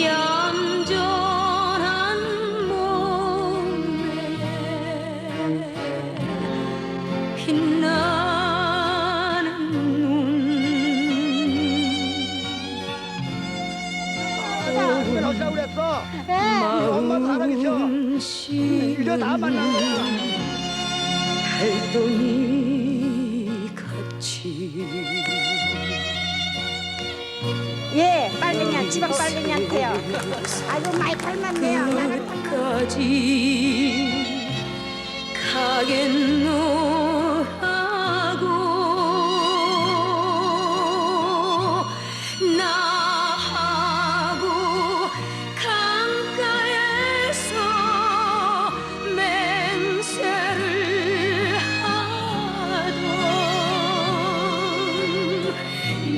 얌전한 몸에 빛나는 눈 오시라고 그랬어. 엄마 사랑해줘. 이거 다 만나는 거야. 달덩이 같이 예, 빨갱이 지방 빨갱이한테요. 아이고 많이 닮았네요. 끝까지 가겠노 하고 나하고 강가에서 맹세를 하던 이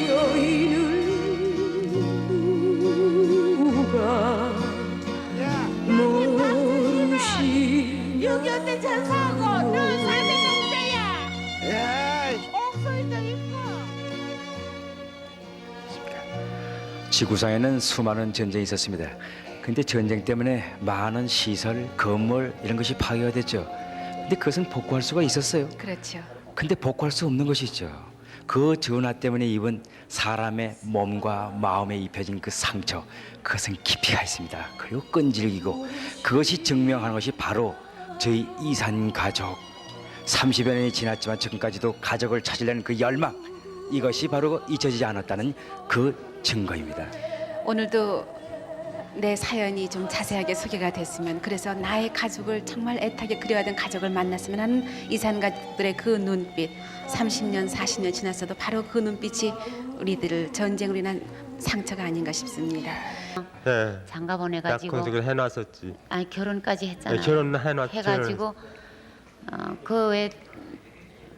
여인을 누가 모르시냐 6.25때 전사하고 너 400명대야. 에이. 옥소리도 있고. 지구상에는 수많은 전쟁이 있었습니다. 근데 전쟁 때문에 많은 시설, 건물 이런 것이 파괴가 됐죠. 근데 그것은 복구할 수가 있었어요. 그렇죠. 근데 복구할 수 없는 것이 있죠. 그 전화 때문에 입은 사람의 몸과 마음에 입혀진 그 상처, 그것은 깊이가 있습니다. 그리고 끈질기고 그것이 증명하는 것이 바로 저희 이산 가족. 30여 년이 지났지만 지금까지도 가족을 찾으려는 그 열망, 이것이 바로 잊혀지지 않았다는 그 증거입니다. 오늘도 내 사연이 좀 자세하게 소개가 됐으면, 그래서 나의 가족을 정말 애타게 그리워하던 가족을 만났으면 하는 이산 가족들의 그 눈빛, 30년, 40년 지났어도 바로 그 눈빛이 우리들을 전쟁으로 인한 상처가 아닌가 싶습니다. 네. 장가 보내가지고 약혼식을 해놨었지. 아니 결혼까지 했잖아. 네, 결혼해놨죠. 해가지고 그 외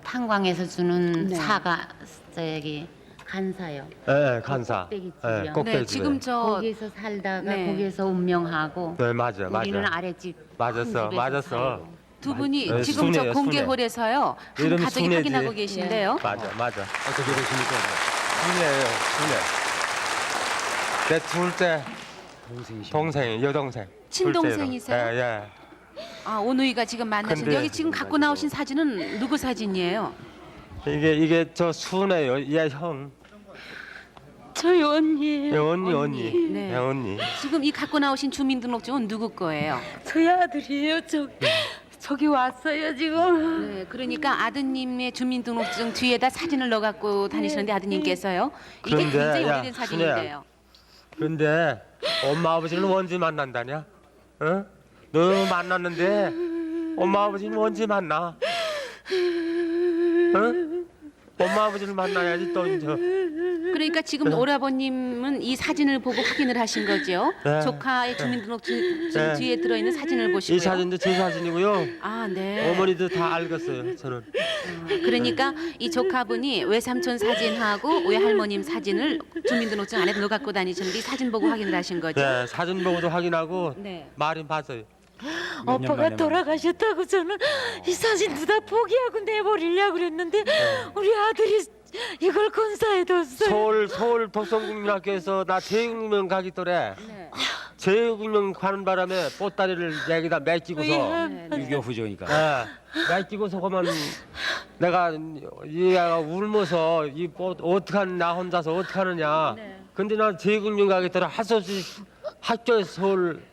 탄광에서 주는 네. 사과 저기 간사요. 네, 간사. 꼭대기 네, 집이요. 꼭대기 네, 지금 저 거기에서 살다가 네. 거기에서 운명하고 네, 맞아, 우리는 맞아. 아랫집 맞았어, 큰 집에서 맞았어. 살고. 두 분이 네, 지금 저 순애예요, 공개홀에서요 한 이름이 가족이 순애지. 확인하고 계신데요. 맞아, 맞아. 어떻게 되십니까? 순이에요, 순이. 내 둘째 동생이시죠? 동생, 여동생. 친동생이세요? 둘째로. 예, 예. 아, 오누이가 지금 만나신 근데- 여기 지금 갖고 나오신 사진은 누구 사진이에요? 이게 저 순이에요. 얘 형. 저희 언니예요. 얘 언니. 네. 얘 언니. 지금 이 갖고 나오신 주민등록증은 누구 거예요? 저희 아들이에요. 저기 왔어요 지금. 네, 그러니까 아드님의 주민등록증 뒤에다 사진을 넣어 갖고 다니시는데 아드님께서요. 이게 그런데, 굉장히 야, 오래된 사진인데요. 그런데 엄마 아버지는 언제 만난다냐? 어? 너 만났는데 엄마 아버지는 언제 만나? 어? 엄마 아버지를 만나야지 또 이제. 그러니까 지금 오라버님은 이 사진을 보고 확인을 하신 거죠. 네. 조카의 주민등록증 네. 뒤에 들어있는 사진을 보시고요. 이 사진도 제 사진이고요. 아, 네. 어머니도 다 알겠어요. 저는. 그러니까 이 조카분이 외삼촌 사진하고 외할머님 사진을 주민등록증 안에 넣어 갖고 다니시는데 이 사진 보고 확인을 하신 거죠. 네, 사진 보고도 확인하고 네. 말이 봤어요. 아빠가 돌아가셨다고 저는 이 사진 다 포기하고 내버리려고 그랬는데 우리 아들이 이걸 건사해뒀어요. 서울 독성국민학교에서 나 제육명 가기 또래. 네. 제육명 가는 바람에 보따리를 여기다 맡기고서 유교 후조니까. 맡기고서 그만 내가 얘가 울면서 어떡하냐 나 혼자서 어떡하느냐. 근데 난 제육명 가기 또래 할 수 없이 학교에서 서울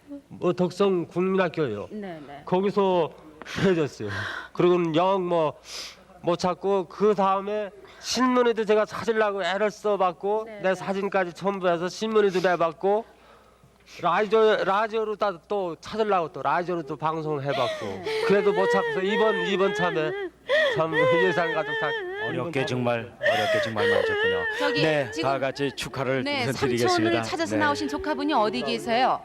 독성국민학교예요. 네, 네. 거기서 헤어졌어요. 그리고는 영 못 찾고 그 다음에 신문에도 제가 찾으려고 애를 써봤고 내 사진까지 첨부해서 신문에도 내봤고 라디오로 또 찾으려고 또 라디오로 또 방송을 해봤고 그래도 못 찾고서 이번 참에 참 예산 가족 다 어렵게 정말 많으셨군요. 저기 네, 지금- 다 같이 축하를 네, 우선 삼촌을 드리겠습니다. 찾아서 네. 나오신 조카분이 어디 계세요?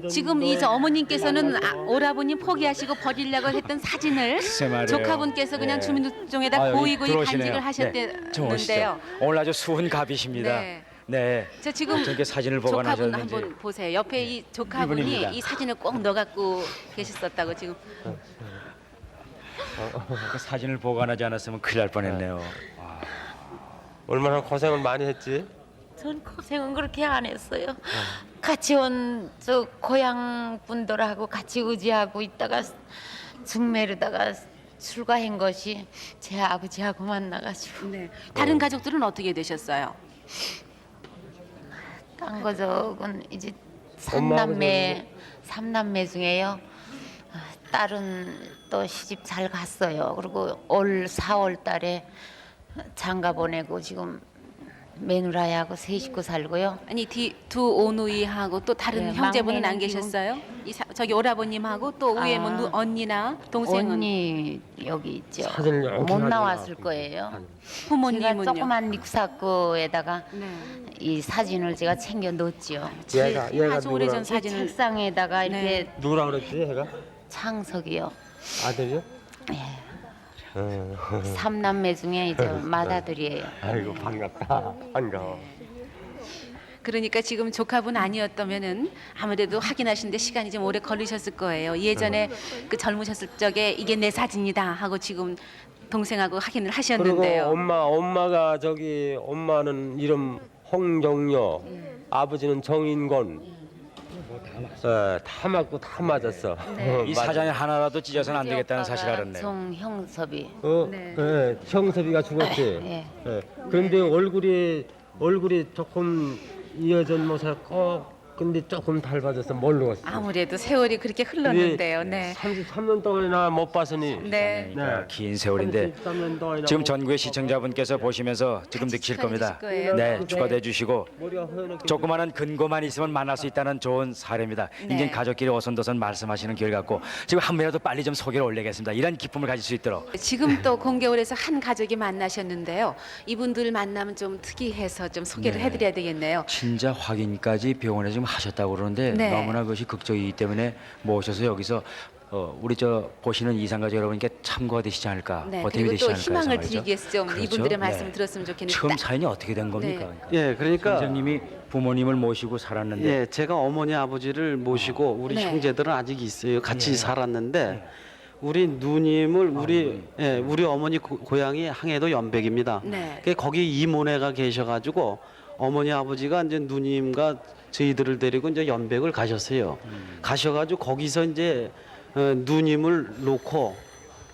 지금 이 저 어머님께서는 오라버님 포기하시고 버리려고 했던 사진을 글쎄 말이에요. 조카분께서 그냥 네. 주민등록증에다 여기 고이고이 들어오시네요. 간직을 네, 좀 오시죠. 하셨는데요. 오늘 아주 수훈 갑이십니다. 네. 네. 저 지금 저렇게 사진을 조카분 보관하셨는지. 한번 보세요. 옆에 이 조카분이 이분입니다. 이 사진을 꼭 넣어 갖고 계셨었다고 지금. 그 사진을 보관하지 않았으면 큰일 날 뻔했네요. 얼마나 고생을 많이 했지. 전 고생은 그렇게 안 했어요. 같이 온 저 고향 분들하고 같이 의지하고 있다가 중매르다가 출가한 것이 제 아버지하고 만나가지고. 네. 다른 가족들은 어떻게 되셨어요? 딴 가족은 이제 엄마하고 삼남매 중에요. 딸은 또 시집 잘 갔어요. 그리고 올 4월 달에 장가 보내고 지금 며느라하고 세 식구 살고요. 아니 두 오누이하고 또 다른 네, 형제분은 안 막내는 지금- 계셨어요? 저기 오라버님하고 또 위에 뭐 언니나 동생은 언니 여기 있죠. 사진을 이렇게 못 가지고 나왔을 나왔군요. 거예요. 제가 부모님은요? 조그만 믹사코에다가 네. 이 사진을 제가 챙겨 넣었지요. 얘가 아주 오래전 누구라? 사진을 책상에다가 네. 이렇게 누구라 그랬지 얘가? 창석이요. 아들이요? 삼남매 중에 이제 맏아들이에요. 아이고 반갑다. 반가워. 그러니까 지금 조카분 아니었다면은 아무래도 확인하시는데 시간이 좀 오래 걸리셨을 거예요. 예전에 그 젊으셨을 적에 이게 내 사진이다 하고 지금 동생하고 확인을 그리고 하셨는데요. 엄마가 저기 엄마는 이름 홍정여, 아버지는 정인권. 다 맞고 다 맞았어. 이 사장이 하나라도 찢어서는 안 되겠다는 사실 아빠가 알았네요. 정형섭이. 형섭이가 죽었지. 예. 그런데 얼굴이 조금 이어진 모습 근데 조금 닮아져서 모르겠어. 아무래도 세월이 그렇게 흘렀는데요. 네. 33년 동안이나 못 봤으니. 네. 그러니까 긴 세월인데 33년 동안이나 지금 못 전국의 시청자분께서 보시면서 지금 느끼실 겁니다. 축하해 주실 거예요. 네, 네. 축하해 주시고 머리가 허옇게 조그마한 근거만 있으면 만날 수 있다는 좋은 사례입니다. 네. 인간 가족끼리 오손도손 말씀하시는 길 같고 지금 한 번이라도 빨리 좀 소개를 올리겠습니다. 이런 기쁨을 가질 수 있도록. 지금 또 공개홀에서 한 가족이 만나셨는데요. 이분들 만나면 좀 특이해서 좀 소개를 네. 해드려야 되겠네요. 친자 확인까지 병원에 지금 하셨다고 그러는데 네. 너무나 그것이 극적이기 때문에 모셔서 여기서 우리 저 보시는 이산가족 여러분께 참고가 되시지 않을까, 네. 보탬이 그리고 되시지 또 않을까 희망을 해서 말이죠. 드리기 위해서 좀 그렇죠? 이분들의 말씀을 네. 들었으면 좋겠는데 처음 딱- 사연이 어떻게 된 겁니까? 네. 그러니까. 예, 그러니까 선생님이 부모님을 모시고 살았는데 예, 제가 어머니 아버지를 모시고 우리 네. 형제들은 아직 있어요. 같이 예. 살았는데 우리 누님을 우리 어머니 고향이 항해도 연백입니다. 네. 그 거기 이모네가 계셔가지고 어머니 아버지가 이제 누님과 저희들을 데리고 이제 연백을 가셨어요. 가셔가지고 거기서 이제 누님을 놓고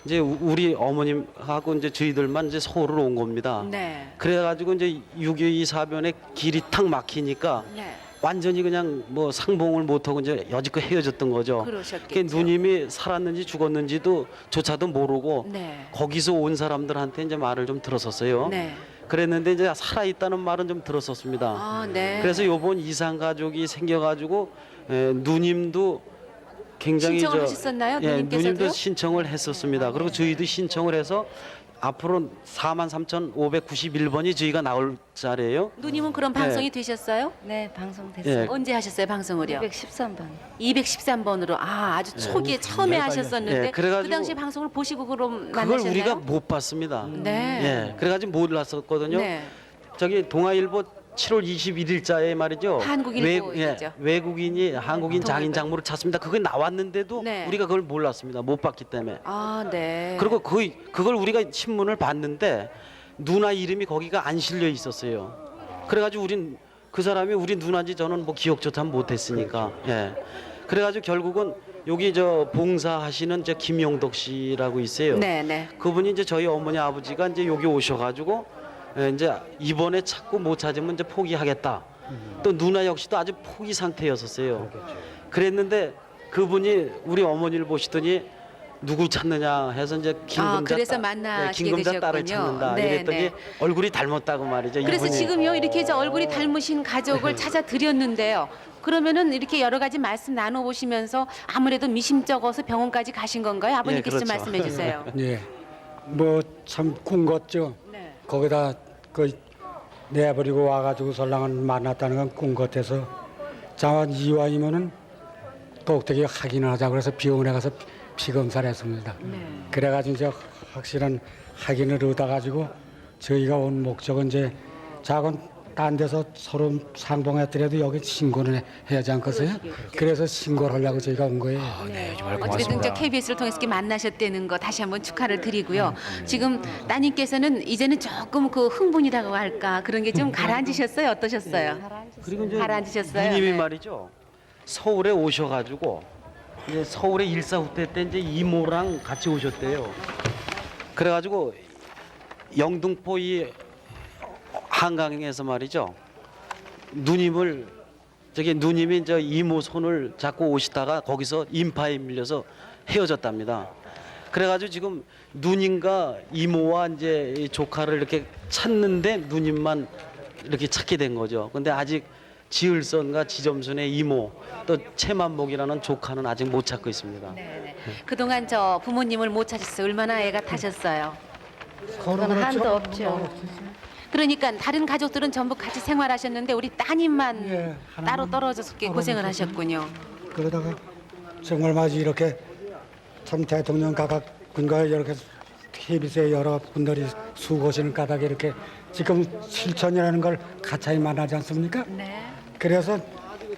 이제 우리 어머님하고 이제 저희들만 이제 서울을 온 겁니다. 네. 그래가지고 이제 6.25 사변에 길이 탁 막히니까 네. 완전히 그냥 뭐 상봉을 못하고 이제 여지껏 헤어졌던 거죠. 그러셨겠죠. 그게 누님이 살았는지 죽었는지도 조차도 모르고 네. 거기서 온 사람들한테 이제 말을 좀 들었었어요. 네. 그랬는데 이제 살아있다는 말은 좀 들었었습니다. 아, 네. 그래서 요번 이산 가족이 생겨가지고 누님도 굉장히 신청을 하셨었나요? 누님께서도요? 누님도 신청을 했었습니다. 그리고 저희도 신청을 해서 앞으로 43,591번이 저희가 나올 자리예요. 누님은 그런 방송이 되셨어요? 네, 방송됐어요. 예. 언제 하셨어요 방송을요? 213번. 213번으로 아주 초기에 처음에 하셨었는데 예, 그래가지고 그 당시 방송을 보시고 그럼 그걸 만나셨나요? 우리가 못 봤습니다. 네. 예, 그래가지고 몰랐었거든요. 네. 저기 동아일보 7월 21일자에 말이죠. 한국일보이죠. 외국인이 한국인 동아일보. 장인 장모를 찾습니다. 그게 나왔는데도 네. 우리가 그걸 몰랐습니다. 못 봤기 때문에. 아, 네. 그리고 그걸 우리가 신문을 봤는데 누나 이름이 거기가 안 실려 있었어요. 그래가지고 그 사람이 우리 누나인지 저는 뭐 기억조차 못했으니까. 예. 그래가지고 결국은 여기 저 봉사하시는 저 김용덕 씨라고 있어요. 네, 네. 그분이 이제 저희 어머니 아버지가 이제 여기 오셔가지고 이제 이번에 찾고 못 찾으면 이제 포기하겠다. 또 누나 역시도 아주 포기 상태였었어요. 그랬는데 그분이 우리 어머니를 보시더니 누구 찾느냐 해서 이제 그래서 만나시게 김금자 딸을 되셨군요. 찾는다. 네, 이랬더니 네. 얼굴이 닮았다고 말이죠. 그래서 이분이. 지금요 이렇게 저 얼굴이 닮으신 가족을 찾아 드렸는데요. 그러면은 이렇게 여러 가지 말씀 나눠 보시면서 아무래도 미심쩍어서 병원까지 가신 건가요? 아버님께서 좀 그렇죠. 말씀해 주세요. 예, 뭐 참 꿈같죠. 네. 거기다 그 내버리고 와가지고 설랑은 만났다는 건 꿈 같아서 자원 이와이면은 똑똑히 확인을 하자 그래서 병원에 가서 피검사를 했습니다. 그래가지고 이제 확실한 확인을 얻어가지고 저희가 온 목적은 이제 작은 딴 데서 서로 상봉했더라도 여기 신고는 해야 하지 않겠어요? 그래서 신고를 하려고 저희가 온 거예요. 네, 정말 어찌됐든 고맙습니다. 저 KBS를 통해서 이렇게 만나셨다는 거 다시 한번 축하를 드리고요. 지금 따님께서는 이제는 조금 그 흥분이라고 할까 그런 게 좀 가라앉으셨어요? 어떠셨어요? 그리고 이제 가라앉으셨어요? 누님이 네. 말이죠. 서울에 오셔가지고 이제 서울에 일사후퇴 때 이제 이모랑 같이 오셨대요. 그래가지고 영등포 이 한강에서 말이죠. 누님이 저 이모 손을 잡고 오시다가 거기서 인파에 밀려서 헤어졌답니다. 그래가지고 지금 누님과 이모와 이제 이 조카를 이렇게 찾는데 누님만 이렇게 찾게 된 거죠. 근데 아직 지을선과 지점순의 이모 또 채만목이라는 조카는 아직 못 찾고 있습니다. 네. 그동안 저 부모님을 못 찾으셔서 얼마나 애가 타셨어요? 그건 한도 없죠. 그러니까 다른 가족들은 전부 같이 생활하셨는데 우리 따님만 예, 따로 하나만 떨어져서 이렇게 고생을 하셨군요. 그러다가 정말 마치 이렇게 참 대통령 각하군과 이렇게 KBS의 여러 분들이 수고하시는 까닭에 이렇게 지금 실천이라는 걸 가차히 만나지 않습니까? 네. 그래서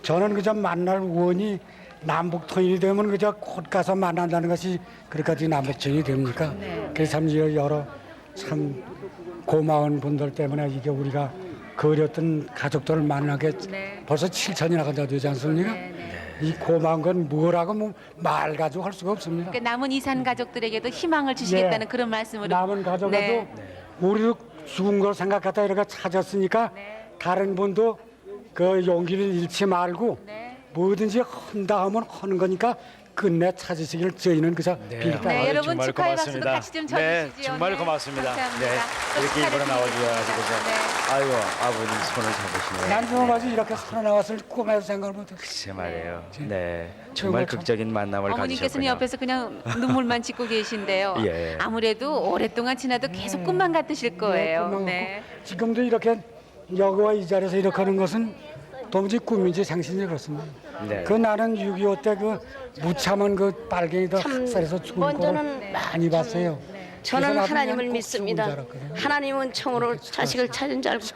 저는 그저 만날 원이 남북 통일이 되면 그저 곧 가서 만난다는 것이 그렇게까지 남북 통일이 됩니까? 그래서 참 여러 참 고마운 분들 때문에 이게 우리가 그렸던 가족들을 만나게 네. 벌써 7천이나 되지 않습니까? 이 고마운 건 뭐라고 뭐 말 가지고 할 수가 없습니다. 그러니까 남은 이산 가족들에게도 희망을 주시겠다는 그런 말씀으로 남은 가족에도 네. 우리도 죽은 걸 생각하다 이렇게 찾았으니까 다른 분도 그 용기를 잃지 말고 뭐든지 한다 하면 하는 거니까 끝내 찾으시기를 저희는 그저 빌다. 네, 여러분 정말 축하의 박수도 고맙습니다. 같이 좀 네, 쳐주시죠. 정말 네, 고맙습니다. 감사합니다. 네, 또 이렇게 일부러 축하드립니다. 나와주셔가지고서 네. 아이고 아버님 손을 잡으시네요. 난 정말 이렇게 살아나왔을 꿈에서 생각을 못했어요. 글쎄 말이에요. 네, 정말 참- 극적인 만남을 어머니께서는 가지셨군요. 옆에서 그냥 눈물만 짓고 계신데요. 예. 아무래도 오랫동안 지나도 계속 꿈만 같으실 거예요. 네. 지금도 이렇게 여기와 이 자리에서 이렇게 하는 것은 도무지 꿈인지 생신이 그렇습니다. 네. 그 나는 6.25 때 그 무참한 그 빨갱이들 학살해서 죽은 거를 먼저는 많이 봤어요. 저는 그래서 나도 하나님을 그냥 꼭 믿습니다. 죽은 줄 알았거든요. 하나님은 총으로 자식을 찾은 줄 알고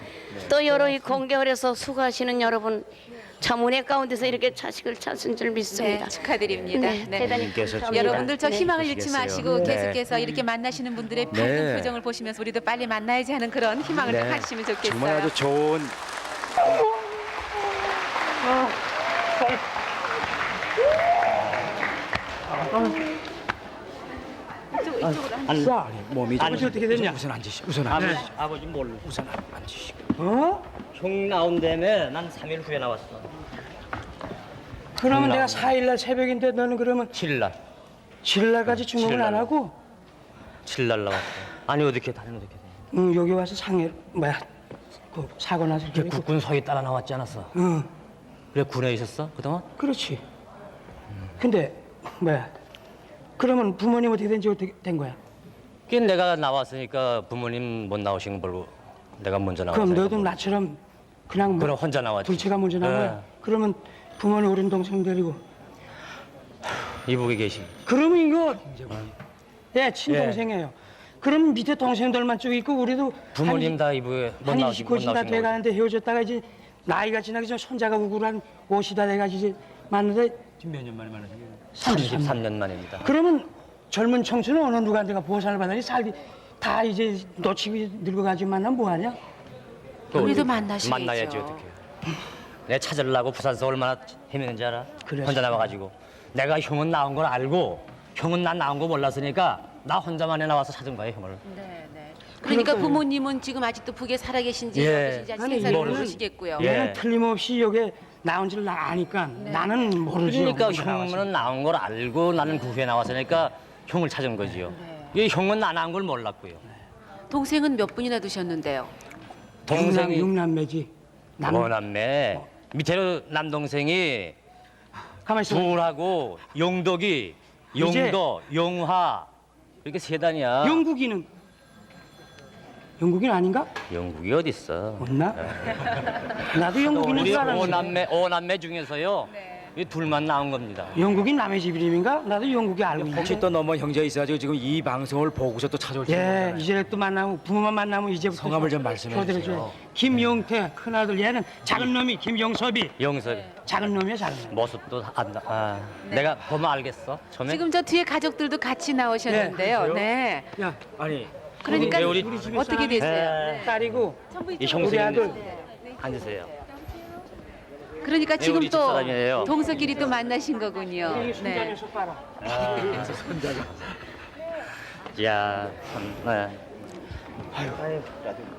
또 여러 이 공격을 해서 수고하시는 여러분 참 은혜 가운데서 이렇게 자식을 찾은 줄 믿습니다. 네, 축하드립니다. 네, 네. 대단히 님께서 감사합니다. 여러분들 저 네. 희망을 잃지 마시고 네. 계속해서 이렇게 만나시는 분들의 밝은 네. 표정을 보시면서 우리도 빨리 만나야지 하는 그런 희망을 좀 가지시면 좋겠어요. 정말 아주 좋은 몸이 아버지 어떻게 됐냐? 우선 앉으시고 우선 앉으시고 아버지 몰라. 우선 앉으시고 어? 형 나온다며 난 3일 후에 나왔어. 그러면 내가 4일날 새벽인데 너는 그러면 7일날. 7일날까지 주문을 안 7일 날. 하고 7일날 나왔어. 아니 어떻게 다른 어떻게 돼? 응, 여기 와서 상해 뭐야 그 사고 나서 이게 국군 소위 따라 나왔지 않았어? 응, 그래 군에 있었어 그동안? 그렇지. 근데 뭐야 그러면 부모님 어떻게 된지 어떻게 된 거야? 그 내가 나왔으니까 부모님 못 나오신 거 보고 내가 먼저 나왔어. 그럼 너도 나처럼 그냥 뭐 그럼 혼자 나왔지. 둘째가 먼저 나온 거야? 그러면 부모님 어린 동생 데리고 이북에 계시. 그러면 이거 예 친동생이에요. 그럼 밑에 동생들만 쭉 있고 우리도 부모님 다 이북에 못 한 나오신 20고씩 다 못 나오신 거. 돼가는데 헤어졌다가 이제 나이가 지나기 전 손자가 우울한 50다 돼가지고 이제 만났는데 지금 몇 년 만에 만나신 거예요? 33년 만입니다. 그러면 젊은 청춘은 어느 누구한테가 보살을 받아니 살기 다 이제 놓치고 늙어가지고 만나면 뭐하냐? 우리도 만나셔야죠. 만나야지 어떻게. 내 찾으려고 부산서 얼마나 헤매는지 알아? 그래. 혼자 나와가지고. 내가 형은 나온 걸 알고 형은 난 나온 거 몰랐으니까 나 혼자만에 나와서 찾은 거야 형을. 그러니까 부모님은 지금 아직도 북에 살아 계신지 예. 어떠신지 아직 아니, 생사를 이거는 모르시겠고요. 예. 얘는 틀림없이 여기 나온 줄 아니까 나는 모르지. 그러니까 형은 나온 걸 알고 나는 그 후에 나왔으니까 형을 찾은 거지요. 이 형은 나 나온 걸 몰랐고요. 동생은 몇 분이나 두셨는데요? 동생이 육남매지. 남매 밑에로 남동생이 가만 있어. 둘하고 용덕이 용도 용화 이렇게 세 단이야. 영국이는 아닌가? 영국이 어디 있어? 없나? 나도 영국인인 우리 줄 알았는데. 오남매 중에서요. 이 둘만 나온 겁니다. 영국이 남의 집 이름인가? 나도 영국이 알고 있는데. 혹시 또 넘어 형제가 있어가지고 지금 이 방송을 보고서 또 찾아올지 예, 모르잖아요. 이제 또 만나면 부모만 만나면 이제부터 성함을 좀 말씀해 초대를 주세요. 줘요. 김용태 큰아들 얘는 작은 놈이 김용섭이 영섭 작은 놈이야 작은 놈. 모습도 안 나. 아, 내가 보면 알겠어. 처음에 지금 저 뒤에 가족들도 같이 나오셨는데요. 네. 야, 아니 그러니까 우리 집에 어떻게 되세요? 네. 딸이고 이 우리 아들 형수님 앉으세요. 그러니까 지금 우리 집 또 사람이에요. 동서끼리 또 만나신 거군요. 이 네. 순자녀 속 봐라. 야, 참, 네.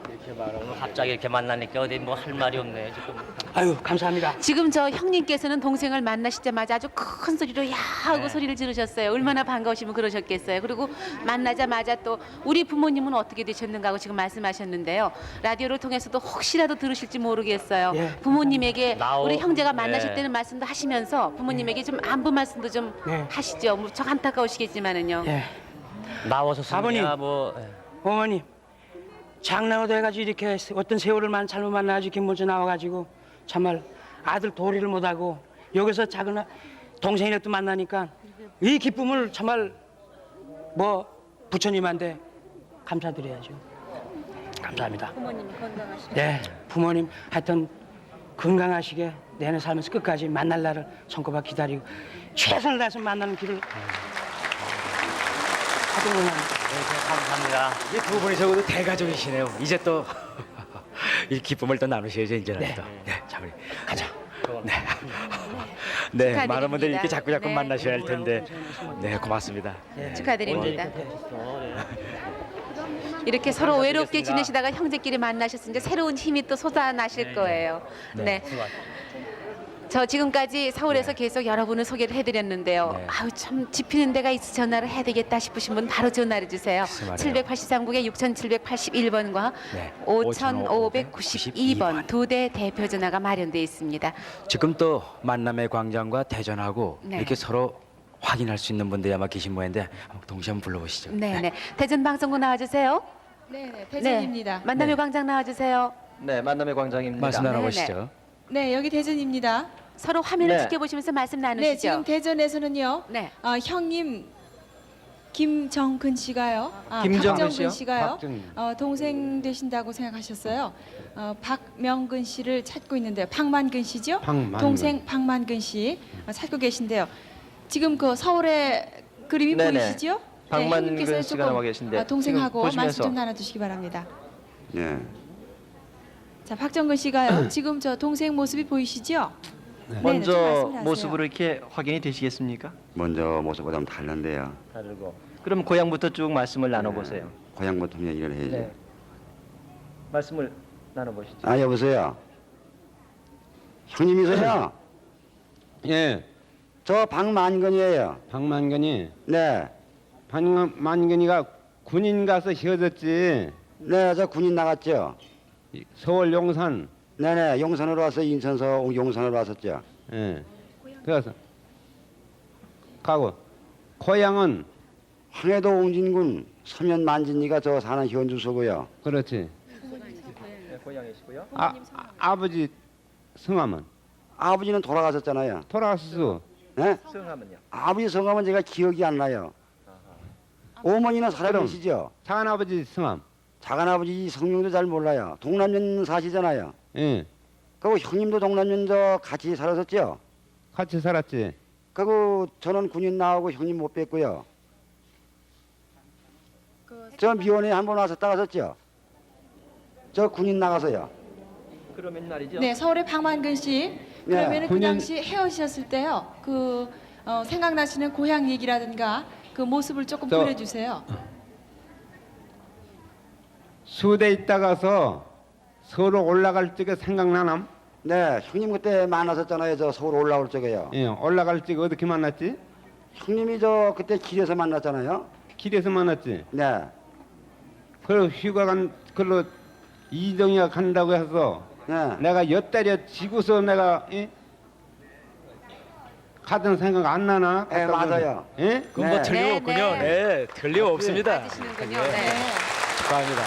이렇게 말하 오늘 갑자기 이렇게 만나니까 어디 뭐 할 말이 없네 지금. 아유, 감사합니다. 지금 저 형님께서는 동생을 만나시자마자 아주 큰 소리로 야 하고 네. 소리를 지르셨어요. 얼마나 반가우시면 그러셨겠어요. 그리고 만나자마자 또 우리 부모님은 어떻게 되셨는가 하고 지금 말씀하셨는데요. 라디오를 통해서도 혹시라도 들으실지 모르겠어요. 예. 부모님에게 나오- 우리 형제가 만나실 네. 때는 말씀도 하시면서 부모님에게 좀 안부 말씀도 좀 네. 하시죠. 무척 안타까우시겠지만은요. 예, 나와서 승리야 아버님. 뭐. 어머니 장나고 돼가지고 이렇게 어떤 세월을 잘못 만나가지고 김문수 나와가지고 정말 아들 도리를 못하고 여기서 작은 동생이라도 만나니까 이 기쁨을 정말 뭐 부처님한테 감사드려야죠. 감사합니다. 부모님이 건강하시게. 네, 부모님 하여튼 건강하시게 내년 살면서 끝까지 만날 날을 손꼽아 기다리고 최선을 다해서 만나는 길을 하도록 합니다. 감사합니다. 이 두 분이서 그래도 대가족이시네요. 이제 또 이 기쁨을 또 나누셔야죠 이제는 또. 네, 자 우리 가자. 네, 네, 축하드립니다. 많은 분들이 이렇게 자꾸 네. 만나셔야 할 텐데, 네, 고맙습니다. 축하드립니다. 이렇게 서로 외롭게 지내시다가 형제끼리 만나셨으니까 새로운 힘이 또 솟아나실 거예요. 네. 저 지금까지 서울에서 계속 여러분을 소개를 해드렸는데요. 네. 아우 참 집히는 데가 있어 전화를 해야 되겠다 싶으신 분 바로 전화를 주세요. 글쎄 말이에요. 783국에 6781번과 네. 5592번 두 대 대표 전화가 마련되어 있습니다. 지금 또 만남의 광장과 대전하고 네. 이렇게 서로 확인할 수 있는 분들이 아마 계신 모양인데 동시에 한번 불러보시죠. 네네. 대전 방송국 나와주세요. 네, 대전입니다. 만남의 네. 광장 나와주세요. 네, 만남의 광장입니다. 말씀 네, 나눠보시죠. 네, 여기 대전입니다. 서로 화면을 네. 지켜보시면서 말씀 나누시죠. 네, 지금 대전에서는요. 네. 형님 김정근 씨가요. 김정근 박정근 씨요? 씨가요. 박정근. 동생 되신다고 생각하셨어요. 박명근 씨를 찾고 있는데요. 박만근 씨죠? 박만근. 동생 박만근 씨 찾고 계신데요. 지금 그 서울의 그림이 네네. 보이시죠? 박만근 형님께서 씨가 조금, 나와 계신데 동생하고 지금 말씀 보시면서. 좀 나눠주시기 바랍니다. 예. 자, 박정근 씨가요. 지금 저 동생 모습이 보이시죠? 네, 좀 먼저 말씀을 모습으로 하세요. 이렇게 확인이 되시겠습니까? 먼저 모습보다 좀 다른데요. 다르고. 그럼 고향부터 쭉 말씀을 나눠보세요. 고향부터 얘기를 해야지. 네. 말씀을 나눠보시죠. 아 여보세요. 형님이세요? 예, 저 박만근이에요. 박만근이 네. 박만근이가 군인 가서 헤어졌지. 네, 저 군인 나갔죠. 서울 용산. 네네, 용산으로 와서 인천서 용산으로 왔었죠. 예. 그래서 가고 고향은 황해도 옹진군 서면 만진이가 저 사는 현주소고요. 그렇지. 고향이시고요. 아버지 성함은 아버지는 돌아가셨잖아요. 돌아가셨어. 네? 성함은요? 아버지 성함은 제가 기억이 안 나요. 어머니는 살아계시죠? 작은 아버지 성함. 작은 아버지 성명도 잘 몰라요. 동남면 사시잖아요. 예. 그리고 형님도 동남면 저 같이 살았었죠? 같이 살았지. 그리고 저는 군인 나오고 형님 못 뵀고요. 저 미원에 한 번 와서 따갔었죠? 저 군인 나가서요. 그러면 말이죠. 네, 서울의 박만근 씨. 그러면은 그 군인- 당시 헤어지셨을 때요. 생각나시는 고향 얘기라든가 그 모습을 조금 저- 보여주세요. 수대 있다가서 서로 올라갈 적에 생각나남? 네, 형님 그때 만났었잖아요. 저 서울 올라올 적에요. 예, 올라갈 적에 어떻게 만났지? 형님이 저 그때 길에서 만났잖아요. 길에서 만났지. 네. 그리고 휴가 간 그걸로 이정이가 간다고 해서 네. 내가 엿때려 지고서 내가 가던 생각 안 나나? 네, 맞아요. 예? 그건 뭐 네. 틀림없군요. 네, 네, 틀림없습니다. 맞으시는군요. 네. 축하합니다.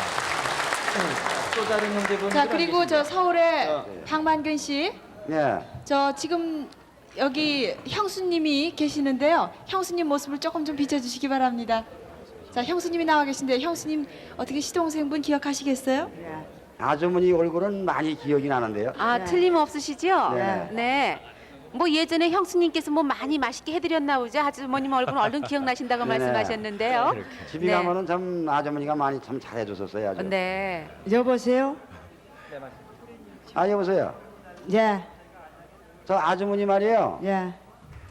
또 다른 형제분. 자, 그리고 저 서울의 박만근 씨. 네. 저 지금 여기 형수님이 계시는데요. 형수님 모습을 조금 좀 비춰주시기 바랍니다. 자, 형수님이 나와 계신데 형수님 어떻게 시동생분 기억하시겠어요? 아주머니 얼굴은 많이 기억이 나는데요. 아, 틀림없으시죠? 네. 네. 뭐 예전에 형수님께서 뭐 많이 맛있게 해드렸나 보죠. 아주머님 얼굴 얼른 기억나신다고 네네. 말씀하셨는데요. 집에 네. 가면은 참 아주머니가 많이 참 잘해줬었어요. 아주. 네. 여보세요? 네, 말씀. 아 여보세요. 예, 저 아주머니 말이에요. 예.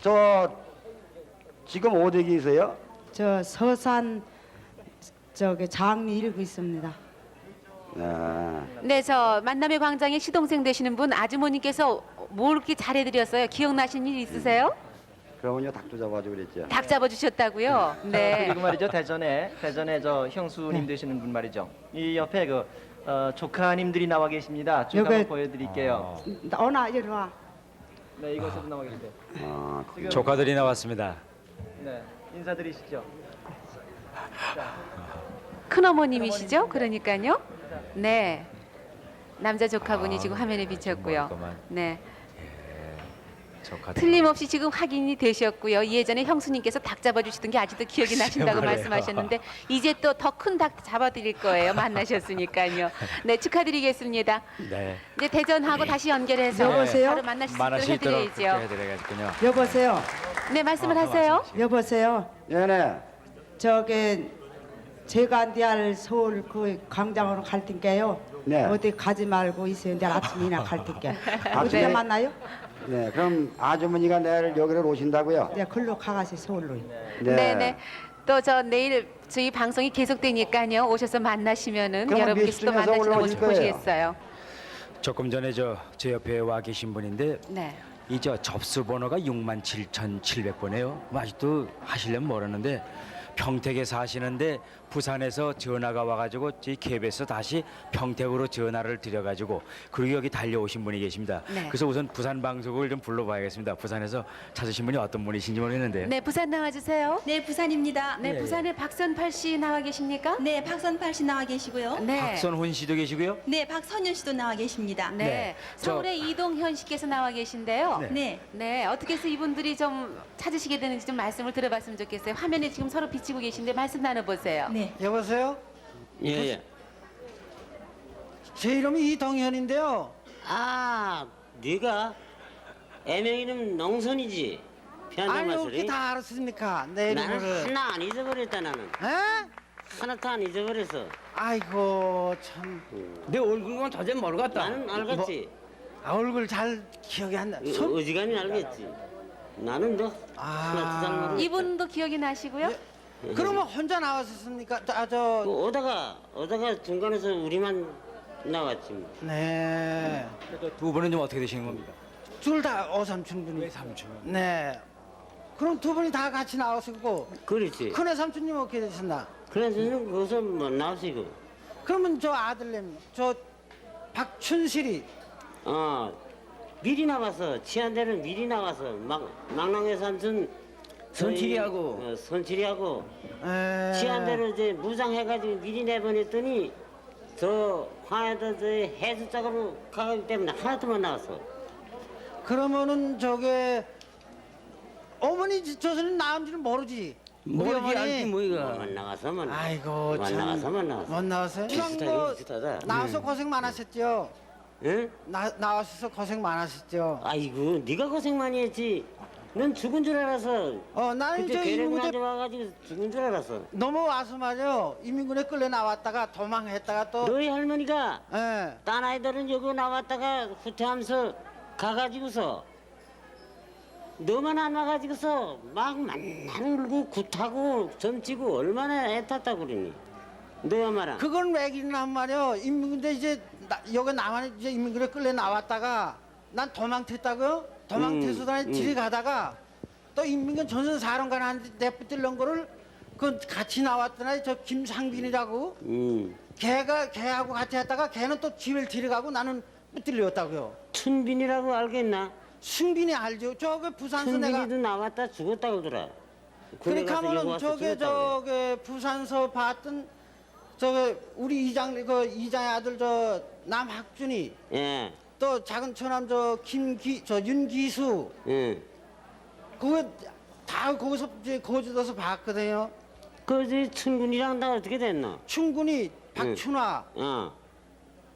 저 지금 어디 계세요? 저 서산 저기 장미 읽고 있습니다. 네. 네, 저 만남의 광장에 시동생 되시는 분 아주머니께서 뭘 이렇게 잘해드렸어요? 기억나신 일 있으세요? 그러면요 닭도 잡아주고 그랬죠. 닭 잡아주셨다고요? 네. 그리고 말이죠 대전에 저 형수님 되시는 분 말이죠. 이 옆에 그 조카님들이 나와 계십니다. 쭉 여기- 한번 보여드릴게요. 오나 이리 와. 네, 이곳에도 나와 계신데. 아, 지금 조카들이 나왔습니다. 네, 인사드리시죠. 큰어머님이시죠? 그러니까요. 네. 남자 조카분이 지금 화면에 비쳤고요. 네. 조카들. 틀림없이 지금 확인이 되셨고요. 예전에 형수님께서 닭 잡아주시던 게 아직도 기억이 나신다고 그래요. 말씀하셨는데 이제 또 더 큰 닭 잡아드릴 거예요. 만나셨으니까요. 네, 축하드리겠습니다. 네. 이제 대전하고 다시 연결해서 여보세요? 바로 만날 수 있도록 만날 수 있도록 그렇게 해드려야죠. 해드려야겠군요. 여보세요? 네, 말씀을 하세요. 여보세요? 네네. 저기 제가 내일 서울 그 광장으로 갈 텐게요. 네. 어디 가지 말고 있어요. 내일 아침이나 갈 텐게. 아침에? 어디에 만나요? 네. 그럼 아주머니가 내일 여기로 오신다고요? 네, 글로 가가시 서울로. 네, 네. 또 저 내일 저희 방송이 계속되니까요. 오셔서 만나시면은 그럼 여러분께서 또 몇 시쯤에서 만나시는 올라오실 모습 거예요? 보시겠어요. 조금 전에 제 옆에 와 계신 분인데 네. 이 접수 번호가 67,700번이에요. 아직도 하시려면 모르는데 평택에 사시는데 부산에서 전화가 와가지고 저희 KBS 다시 평택으로 전화를 드려가지고 그리고 여기 달려오신 분이 계십니다. 네. 그래서 우선 부산 방송을 좀 불러봐야겠습니다. 부산에서 찾으신 분이 어떤 분이신지 모르겠는데요. 네, 부산 나와주세요. 네, 부산입니다. 네, 예, 부산에 박선팔 씨 나와 계십니까? 네, 박선팔 씨 나와 계시고요. 네. 박선훈 씨도 계시고요. 네, 박선윤 씨도 나와 계십니다. 네. 네. 서울의 이동현 씨께서 나와 계신데요. 네. 네. 네, 어떻게 해서 이분들이 좀 찾으시게 되는지 좀 말씀을 들어봤으면 좋겠어요. 화면에 지금 서로 비치고 계신데 말씀 나눠보세요. 네. 여보세요? 예. 제 이름이 이동현인데요. 아, 네가 애명 이름 농선이지. 아니 어떻게 다 알았습니까? 내 나는 이름을. 하나 안 잊어버렸다 나는. 에? 하나도 안 잊어버렸어. 아이고 참. 내 얼굴만 도저히 모르겠다. 나는 알겠지. 아, 얼굴 잘 기억이 안 나. 어지간히 알겠지. 나는 너 하나도 잘 모르겠다. 이분도 기억이 나시고요. 그러면 혼자 나왔었습니까? 저. 오다가 중간에서 우리만 나왔지. 뭐. 네. 두 분은 좀 어떻게 되시는 겁니까? 둘 다 오삼촌 분이. 외삼촌. 네. 그럼 두 분이 다 같이 나오시고 그렇지. 큰애 삼촌님 어떻게 되셨나? 그래서 거기서 뭐 나오시고. 그러면 저 아들님 저 박춘실이 미리 나와서 치안대는 미리 나와서 망랑의 삼촌 선칠이하고. 선칠이하고 에... 치안대로 이제 무장해가지고 미리 내보냈더니 저 화에다 저 해수 쪽으로 가기 때문에 하나도 못 나왔어. 그러면은 저게 어머니 저서는 나온지는 모르지. 우리 어머니. 못 나가서만. 아이고 못 참. 나가서만 나왔어. 못 나왔어요? 비슷하긴 뭐 비슷하다. 나와서 고생 많으셨죠. 응? 나와서 고생 많으셨죠. 아이고 네가 고생 많이 했지. 넌 죽은 줄 알았어. 나는 그때 저 괴뢰 인민군에 가져와가지고 죽은 줄 알았어. 넘어와서 말이요. 인민군에 끌려 나왔다가 도망했다가 또. 너희 할머니가 예. 딴 아이들은 여기 나왔다가 후퇴하면서 가가지고서 너만 안 와가지고서 막 만나는 울고 굿하고 점치고 얼마나 애탔다고 그러니. 너야 말아. 그건 왜기는 말이요. 인민군에 이제 여기 나만 이제 인민군에 끌려 나왔다가 난 도망쳤다고요. 도망쳐서 지리 가다가 또 인민군 전선사령관한테 내붙들는 거를 그 같이 나왔더니 저 김상빈이라고 걔하고 같이 했다가 걔는 또 집을 데려가고 나는 붙들렸다고요. 춘빈이라고 알겠나? 순빈이 알죠. 저게 부산서 내가 춘빈이도 나왔다 죽었다 그러더라. 그러니까 하면은 저게 부산서 봤던 저게 우리 이장의 아들 저 남학준이 예. 또 작은 처남 저 윤기수 예. 그거 다 거기서 이제 거주도서 봤거든요. 그 춘군이랑 나 어떻게 됐나? 춘군이 박춘화.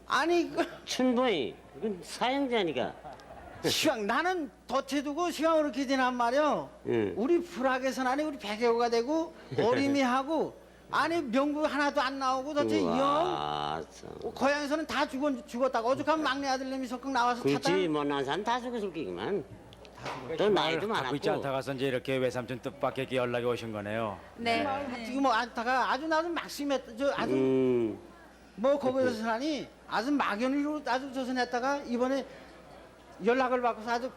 아니 그 춘보이 그건 사형자니까. 시황 나는 덫에두고 시황으로 이렇게 지난 말이요. 우리 불악에선 아니 우리 백여가 되고 어림이하고 아니 명부 하나도 안 나오고 도대체 영 고향에서는 다 죽었다고 오죽하면 막내 아들내미 적극 나와서 그렇지 타다. 못난 사람 다 죽었을 게만. 또 나이도 갖고 있지 많았고. 않다가서 이제 이렇게 외삼촌 뜻밖의 연락이 오신 거네요. 네. 지금 뭐 아다가 아주 나도 막심했 저 아주 뭐 거기서 하니 아주 막연히로 아주 조선했다가 이번에 연락을 받고서 아주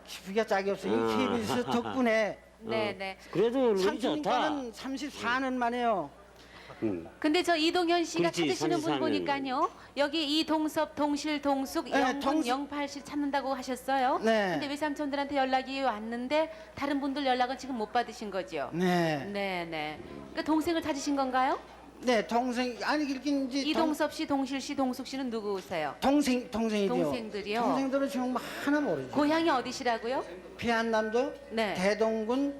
기쁘게 짝이 없어요. 이 KBS 덕분에. 네. 그래도 얼굴이 좋다. 삼촌이니까는 34년 만에요. 근데 저 이동현 씨가 그렇지, 찾으시는 분 34년. 보니까요. 여기 이동섭, 동실, 동숙, 네, 영군, 동숙. 영팔씨 찾는다고 하셨어요. 네. 근데 외삼촌들한테 연락이 왔는데 다른 분들 연락은 지금 못 받으신 거죠? 네. 네. 그러니까 동생을 찾으신 건가요? 네, 동생 아니 이렇게 이제 이동섭 씨, 동실 씨, 동숙 씨는 누구세요? 동생이죠. 동생들이요? 동생들은 지금 하나 모르죠. 고향이 어디시라고요? 피안남도 네. 대동군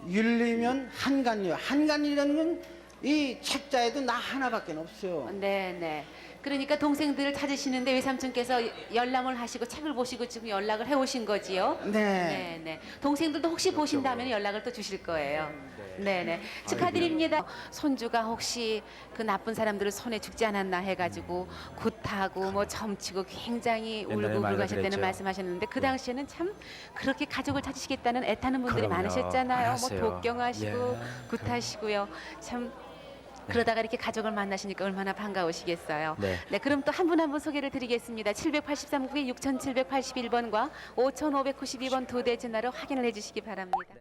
율리면 한간이요. 한간이라는 건 이 책자에도 나 하나밖에 없어요. 네. 그러니까 동생들을 찾으시는데 외삼촌께서 열람을 하시고 책을 보시고 지금 연락을 해오신 거지요? 네. 동생들도 혹시 보신다면 연락을 또 주실 거예요. 네. 축하드립니다. 손주가 혹시 그 나쁜 사람들을 손에 죽지 않았나 해가지고 굿하고 뭐 점치고 굉장히 옛날에 많이 울고불고하셨다는 그랬죠. 말씀하셨는데 그 당시에는 참 그렇게 가족을 찾으시겠다는 애타는 분들이 그럼요. 많으셨잖아요. 뭐 많았어요. 독경하시고 예. 굿하시고요. 참 그러다가 이렇게 가족을 만나시니까 얼마나 반가우시겠어요. 네. 그럼 또 한 분 한 분 소개를 드리겠습니다. 783국에 6781번과 5592번 두 대 전화로 확인을 해주시기 바랍니다.